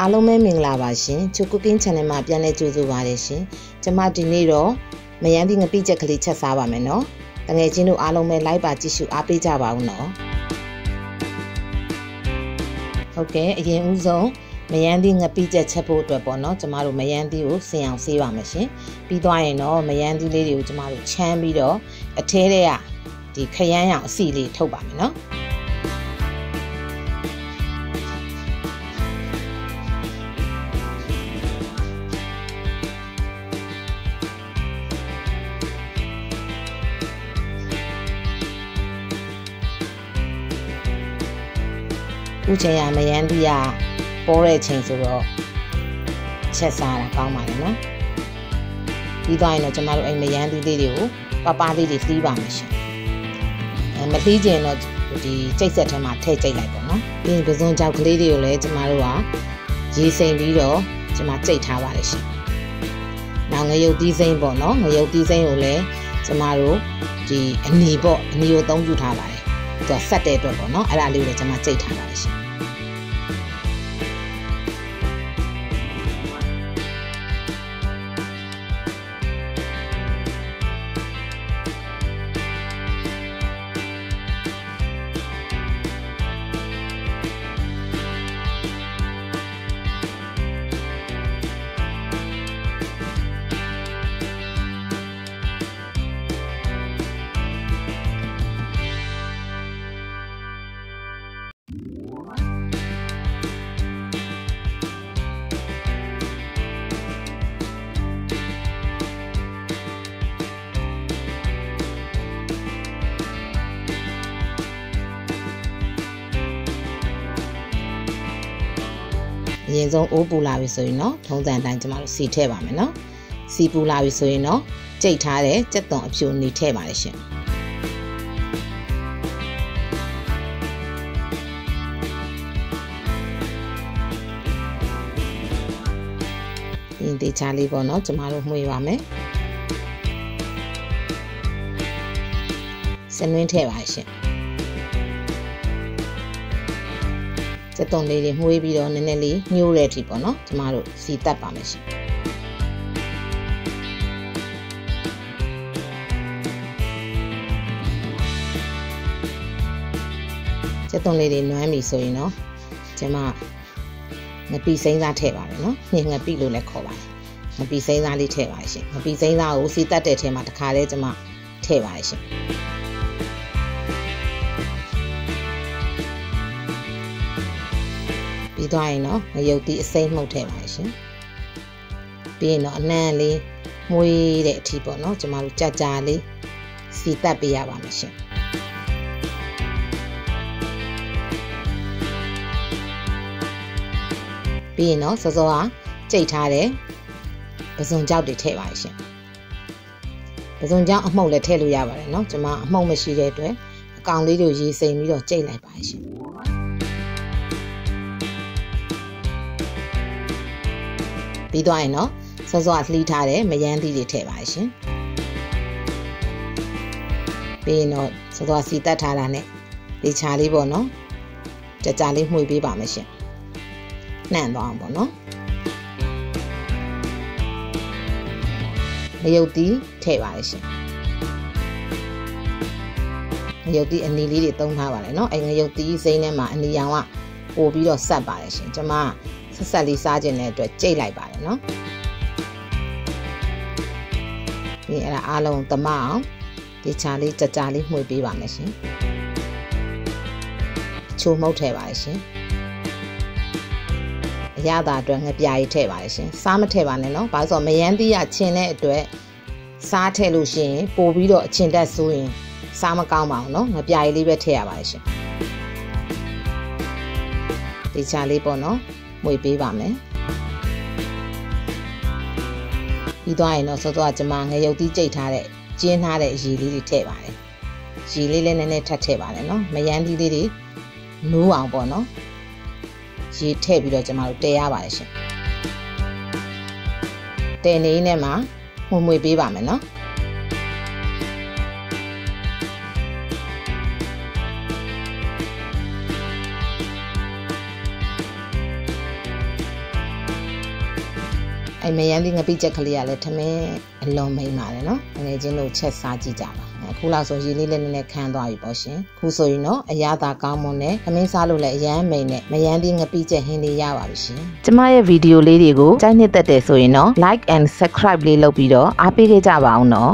အားလုံးပဲမင်္ဂလာပါရှင်ချိုကုကင်း channel မှာပြန်လည်ကြိုဆိုပါရရှင်ကျွန်မဒီနေ့တော့မယန်းသီးငပိချက်ကလေးချက်စားပါမယ်နော်တငယ်ချင်းတို့အားလုံးပဲ like ပါကြည့်ရှုအားပေးကြပါဦးနော်ဟုတ်ကဲ့အရင်ဦးဆုံးမယန်းသီးငပိချက်ချက်ဖို့အတွက်ပေါ့နော်ကျမတို့မယန်းသီးကိုစင်အောင်ဆေးပါမယ်ရှင်ပြီးသွားရင်တော့မယန်းသီးလေးတွေကိုကျမတို့ချမ်းပြီးတော့အထဲထဲကဒီခရမ်းရောင်အစီလေးထုတ်ပါမယ်နော်ခုချိန်ရမယန်းသီးရပေါ်တဲ့ချိန်ဆိုတော့ချက်စားတာကောင်းပါလေနော်ပြီးသွားရင်တော့ကျမတို့အဲ့မယန်းသီးလေးတွေကိုပပလေးတွေသီးပါမယ်ရှင်မသီးကျင်တော့ဒီကြိတ်ဆက်ထဲမှာထည့်ကြိတ်လိုက်ပေါ့နော်ပြီးရင်ပစွန်ကြောက်ကလေးတွေကိုလည်းကျမတို့ကရေစိမ်ပြီးတော့ကျမကြိတ်ထားပါလေရှင်နောက်ငရုတ်သီးစိမ်းပေါ့နော်ငရုတ်သီးစိမ်းကိုလည်းကျမတို့ဒီအနီပေါ့အနီကိုသုံးပြုထားပါတယ်သူကဆက်တဲ့အတွက်ပေါ့နော်အဲ့ဒါလေးကိုလည်းကျမကြိတ်ထားပါလေရှင်အရင်ဆုံးအိုးပူလာပြီဆိုရင်တော့ထုံးစံအတိုင်းကျမတို့စီထည့်ပါမယ်နော်စီပူလာပြီဆိုရင်တော့ကြိတ်ထားတဲ့ကြက်သွန်အဖြူနေထည့်ပါလိမ့်ရှင်ဒီတေချာလေးပေါ့နော်ကျမတို့မှွေပါမယ်စနွင်းထည့်ပါရှင်စက်သွန်လေးတွေမှုေးပြီးတော့နည်းနည်းလေးညှိုးတဲ့အထိပေါ့နော်ကျမတို့စီတက်ပါမယ်ရှင်စက်သွန်လေးတွေနွမ်းပြီဆိုရင်တော့ကျမငပိစိမ်းစားထည့်ပါတယ်နော်ညငပိလို့လည်းခေါ်ပါတယ်ငပိစိမ်းစားလေးထည့်ပါရှင်ငပိစိမ်းစားကိုစီတက်တဲ့ထဲမှာတစ်ခါတည်းကျမထည့်ပါရှင်ပြီးသွားရင်တော့ငရုတ်သီးအစိမ်းမှုတ်ထည့်ပါရှင်ပြီးရင်တော့အနှံ့လေးမွေးတဲ့အထိပေါ့နော်ကျမတို့ကြာကြာလေးစီတက်ပေးရပါမယ်ရှင်ပြီးရင်တော့စောစောကကြိတ်ထားတဲ့ပစွန်ကြောက်တွေထည့်ပါရှင်ပစွန်ကြောက်အမှုန့်လည်းထည့်လို့ရပါတယ်နော်ကျမအမှုန့်မရှိတဲ့အတွက်အကောင်လေးတွေရေစိမ်ပြီးတော့ကြိတ်လိုက်ပါရှင်ပြီးသွားရင်တော့စောစောကလှီးထားတဲ့မယန်းသီးတွေထည့်ပါရှင်ပြီးရင်တော့စောစောကစီတက်ထားတာနဲ့ဒီချာလေးပေါ့နော်ကြာကြာလေးမှုေးပေးပါမယ်ရှင်နှံ့သွားအောင်ပေါ့နော်ငရုတ်သီးထည့်ပါရှင်ငရုတ်သီးအနီလေးတွေသုံးထားပါလေနော်အဲငရုတ်သီးစိမ်းထဲမှာအနီရောင်ကပို့ပြီးတော့ဆက်ပါတယ်ရှင်ကျမဆက်ဆက်လေးစားခြင်းတဲ့အတွက်ကြိတ်လိုက်ပါတယ်နော်ဒီအဲ့ဒါအားလုံးသမအောင်ဒီချာလေးကြကြလေးမှုေးပေးပါမယ်ရှင်ချိုမှုတ်ထည့်ပါရှင်အရသာအတွက်ငပြားကြီးထည့်ပါရှင်စားမထည့်ပါနဲ့နော်ဘာလို့ဆိုမယန်းသီးရချင်းတဲ့အတွက်စားထည့်လို့ရှိရင်ပို့ပြီးတော့အချင်းတက်ဆိုရင်စားမကောင်းပါဘူးနော်ငပြားကြီးလေးပဲထည့်ရပါရှင်ဒီချာလေးပေါ့နော်မှုေးပေးပါမယ်ပြီးသွားရင်တော့စောစောကကျမငရုတ်သီးကြိတ်ထားတဲ့ကျင်းထားတဲ့ရေလေးတွေထည့်ပါတယ်ရေလေးလည်းနည်းနည်းထပ်ထည့်ပါတယ်နော်မယန်းသီးလေးတွေနိုးအောင်ပေါ့နော်ရေထည့်ပြီးတော့ကျမတို့တဲရပါတယ်ရှင်တဲနေနဲ့မှာမှုေးပေးပါမယ်နော် အဲ့မယန်းသီးငပိချက်ကလေးကလည်းထမင်းအလွန်မိန်ပါတယ်နော်ငွေချင်းတို့ချက်စားကြည့်ကြပါအခုလောက်ဆိုရေလေးလည်းနည်းနည်းခန်းသွားပြီပေါ့ရှင်ခုဆိုရင်တော့အရသာကောင်းမွန်နဲ့ထမင်းစားလို့လည်းအရန်မိန်နဲ့မယန်းသီးငပိချက်ဟင်းလေးရပါပြီရှင်ကျမရဲ့ဗီဒီယိုလေးတွေကိုကြိုက်နှစ်သက်တယ်ဆိုရင်တော့ like and subscribe လေးလုပ်ပြီးတော့အားပေးခဲ့ကြပါအောင်နော်